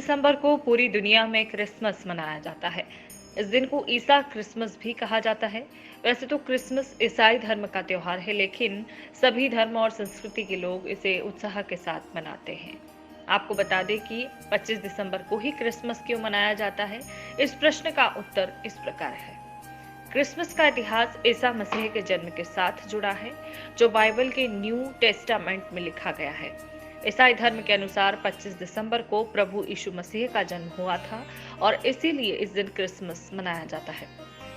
दिसंबर को पूरी दुनिया में क्रिसमस मनाया जाता है। इस दिन को ईसा क्रिसमस भी कहा जाता है। वैसे तो क्रिसमस ईसाई धर्म का त्योहार है, लेकिन सभी धर्म और संस्कृति के लोग इसे उत्साह के साथ मनाते हैं। आपको बता दें कि 25 दिसंबर को ही क्रिसमस क्यों मनाया जाता है। इस प्रश्न का उत्तर इस प्रकार है। क्रिसमस का इतिहास ईसा मसीह के जन्म के साथ जुड़ा है, जो बाइबल के न्यू टेस्टामेंट में लिखा गया है। ईसाई धर्म के अनुसार 25 दिसंबर को प्रभु यीशु मसीह का जन्म हुआ था और इसीलिए इस दिन क्रिसमस मनाया जाता है।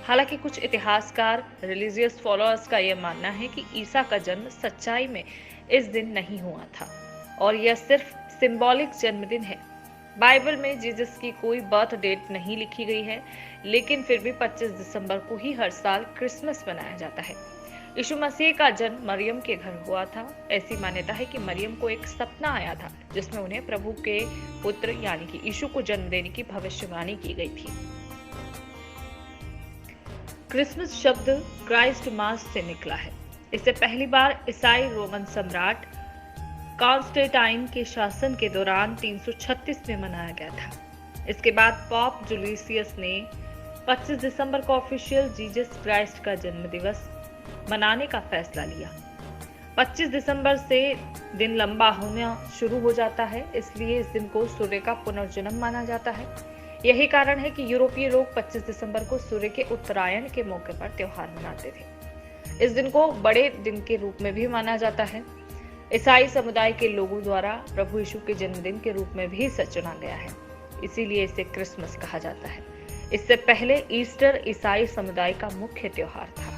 हालांकि कुछ इतिहासकार, रिलीजियस फॉलोअर्स का यह मानना है कि ईसा का जन्म सच्चाई में इस दिन नहीं हुआ था और यह सिर्फ सिंबॉलिक जन्मदिन है। बाइबल में जीसस की कोई बर्थ डेट नहीं लिखी गई है, लेकिन फिर भी 25 दिसंबर को ही हर साल क्रिसमस मनाया जाता है। यीशु मसीह का जन्म मरियम के घर हुआ था। ऐसी मान्यता है कि मरियम को एक सपना आया था, जिसमें उन्हें प्रभु के पुत्र यानी कि यीशु को जन्म देने की भविष्यवाणी की गई थी। क्रिसमस शब्द क्राइस्ट मास से निकला है। इसे पहली बार ईसाई रोमन सम्राट कॉन्स्टेंटाइन के शासन के दौरान 336 में मनाया गया था। इसके बाद पॉप जुलियस ने 25 दिसंबर को ऑफिशियल जीसस क्राइस्ट का जन्म दिवस मनाने का फैसला लिया। 25 दिसंबर से दिन लंबा होना शुरू हो जाता है, इसलिए इस दिन को सूर्य का पुनर्जन्म माना जाता है। यही कारण है कि यूरोपीय लोग 25 दिसंबर को सूर्य के उत्तरायण के मौके पर त्योहार मनाते थे। इस दिन को बड़े दिन के रूप में भी माना जाता है। ईसाई समुदाय के लोगों द्वारा प्रभु यीशु के जन्मदिन के रूप में भी इसे चुना गया है, इसीलिए इसे क्रिसमस कहा जाता है। इससे पहले ईस्टर ईसाई समुदाय का मुख्य त्योहार था।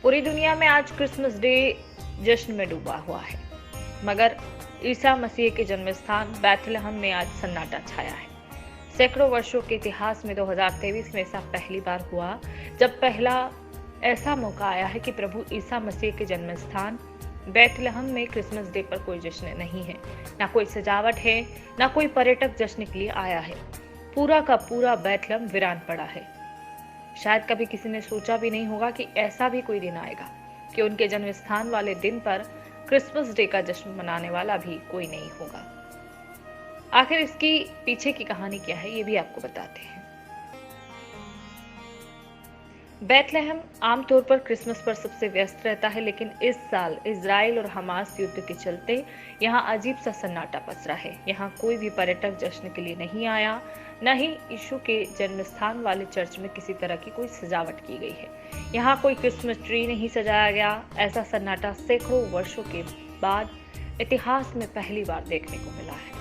पूरी दुनिया में आज क्रिसमस डे जश्न में डूबा हुआ है, मगर ईसा मसीह के जन्म स्थान बैथलहम में आज सन्नाटा छाया है। सैकड़ों वर्षों के इतिहास में 2023 में ऐसा पहली बार हुआ जब पहला ऐसा मौका आया है कि प्रभु ईसा मसीह के जन्म स्थान बैथलहम में क्रिसमस डे पर कोई जश्न नहीं है, ना कोई सजावट है, ना कोई पर्यटक जश्न के लिए आया है। पूरा का पूरा बैथलहम वीरान पड़ा है। शायद कभी किसी ने सोचा भी नहीं होगा कि ऐसा भी कोई दिन आएगा कि उनके जन्म स्थान वाले दिन पर क्रिसमस डे का जश्न मनाने वाला भी कोई नहीं होगा। आखिर इसकी पीछे की कहानी क्या है, ये भी आपको बताते हैं। बैथलहम आमतौर पर क्रिसमस पर सबसे व्यस्त रहता है, लेकिन इस साल इजराइल और हमास युद्ध के चलते यहाँ अजीब सा सन्नाटा पसरा है। यहाँ कोई भी पर्यटक जश्न के लिए नहीं आया, न ही यीशु के जन्म स्थान वाले चर्च में किसी तरह की कोई सजावट की गई है। यहाँ कोई क्रिसमस ट्री नहीं सजाया गया। ऐसा सन्नाटा सैकड़ों वर्षों के बाद इतिहास में पहली बार देखने को मिला है।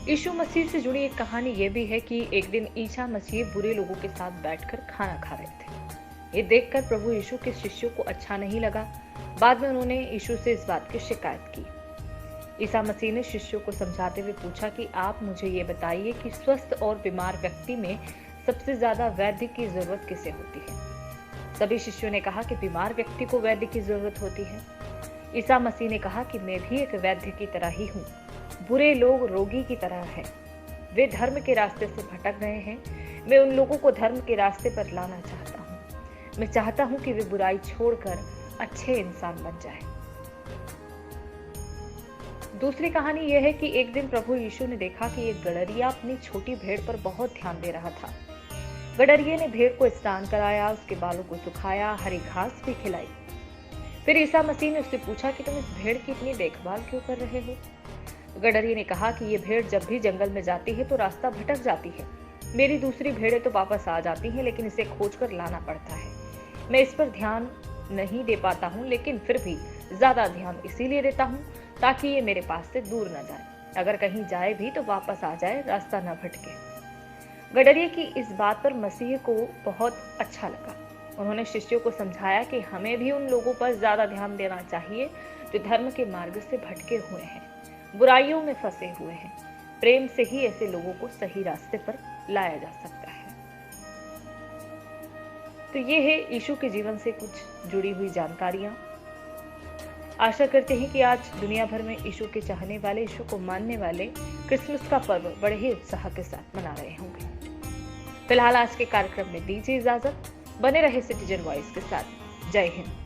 यीशु मसीह से जुड़ी एक कहानी यह भी है कि एक दिन ईसा मसीह बुरे लोगों के साथ बैठकर खाना खा रहे थे। ये देखकर प्रभु यीशु के शिष्यों को अच्छा नहीं लगा। बाद में उन्होंने यीशु से इस बात की शिकायत की। ईसा मसीह ने शिष्यों को समझाते हुए पूछा कि आप मुझे ये बताइए कि स्वस्थ और बीमार व्यक्ति में सबसे ज्यादा वैद्य की जरूरत किसे होती है। सभी शिष्यों ने कहा कि बीमार व्यक्ति को वैद्य की जरूरत होती है। ईसा मसीह ने कहा कि मैं भी एक वैद्य की तरह ही हूँ। बुरे लोग रोगी की तरह हैं। वे धर्म के रास्ते से भटक गए हैं। मैं उन लोगों को धर्म के रास्ते पर लाना चाहता हूँ। मैं चाहता हूँ कि वे बुराई छोड़कर अच्छे इंसान बन जाएं। दूसरी कहानी यह है कि एक दिन प्रभु यीशु ने देखा कि एक गडरिया अपनी छोटी भेड़ पर बहुत ध्यान दे रहा था। गडरिये ने भेड़ को स्नान कराया, उसके बालों को सुखाया, हरी घास भी खिलाई। फिर ईसा मसीह ने उससे पूछा कि तुम इस भेड़ की इतनी देखभाल क्यों कर रहे हो। गडरिये ने कहा कि ये भेड़ जब भी जंगल में जाती है तो रास्ता भटक जाती है। मेरी दूसरी भेड़ें तो वापस आ जाती हैं, लेकिन इसे खोजकर लाना पड़ता है। मैं इस पर ध्यान नहीं दे पाता हूँ, लेकिन फिर भी ज्यादा ध्यान इसीलिए देता हूँ ताकि ये मेरे पास से दूर न जाए। अगर कहीं जाए भी तो वापस आ जाए, रास्ता न भटके। गडरिये की इस बात पर मसीह को बहुत अच्छा लगा। उन्होंने शिष्यों को समझाया कि हमें भी उन लोगों पर ज्यादा ध्यान देना चाहिए जो धर्म के मार्ग से भटके हुए हैं, बुराइयों में फंसे हुए हैं। प्रेम से ही ऐसे लोगों को सही रास्ते पर लाया जा सकता है। तो ये है यीशु के जीवन से कुछ जुड़ी हुई जानकारियां। आशा करते हैं कि आज दुनिया भर में यीशु के चाहने वाले, यीशु को मानने वाले क्रिसमस का पर्व बड़े ही उत्साह के साथ मना रहे होंगे। फिलहाल आज के कार्यक्रम में दीजिए इजाजत। बने रहे सिटीजन वॉइस के साथ। जय हिंद।